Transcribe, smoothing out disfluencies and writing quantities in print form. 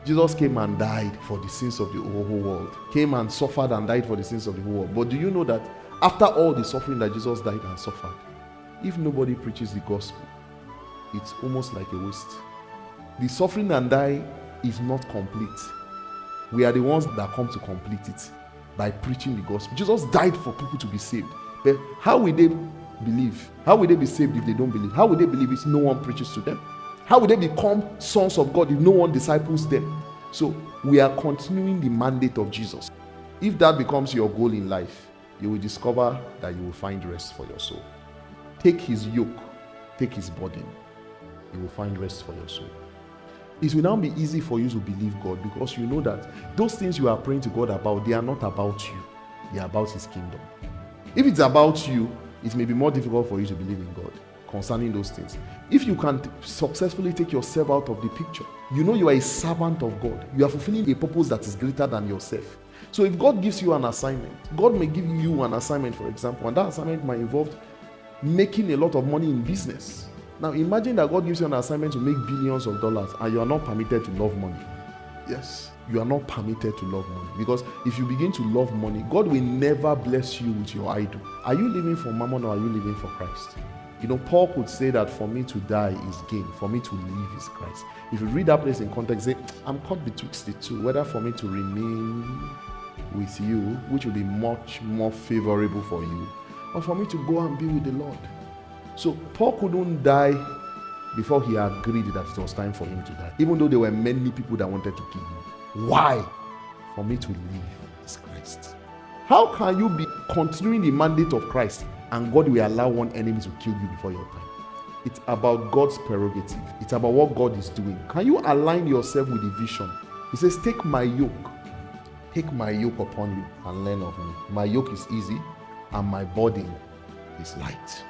Jesus came and died for the sins of the whole world. Came and suffered and died for the sins of the whole world. But do you know that after all the suffering that Jesus died and suffered, if nobody preaches the gospel, it's almost like a waste. The suffering and die is not complete. We are the ones that come to complete it by preaching the gospel. Jesus died for people to be saved. But how will they believe? How will they be saved if they don't believe? How will they believe if no one preaches to them? How will they become sons of God if no one disciples them? So we are continuing the mandate of Jesus. If that becomes your goal in life, you will discover that you will find rest for your soul. Take his yoke, take his burden. You will find rest for your soul. It will now be easy for you to believe God, because you know that those things you are praying to God about, they are not about you. They are about his kingdom. If it's about you, it may be more difficult for you to believe in God concerning those things. If you can successfully take yourself out of the picture, you know you are a servant of God. You are fulfilling a purpose that is greater than yourself. So if God gives you an assignment, God may give you an assignment, for example, and that assignment might involve making a lot of money in business. Now imagine that God gives you an assignment to make billions of dollars and you are not permitted to love money. Yes, you are not permitted to love money, because if you begin to love money, God will never bless you with your idol. Are you living for mammon or are you living for Christ? You know, Paul could say that for me to die is gain, for me to live is Christ. If you read that place in context, say, I'm caught betwixt the two, whether for me to remain with you, which will be much more favorable for you, or for me to go and be with the Lord. So Paul couldn't die before he agreed that it was time for him to die, even though there were many people that wanted to kill him. Why? For me to live is Christ. How can you be continuing the mandate of Christ and God will allow one enemy to kill you before your time? It's about God's prerogative. It's about what God is doing. Can you align yourself with the vision? He says, take my yoke upon you and learn of me. My yoke is easy and my burden is light.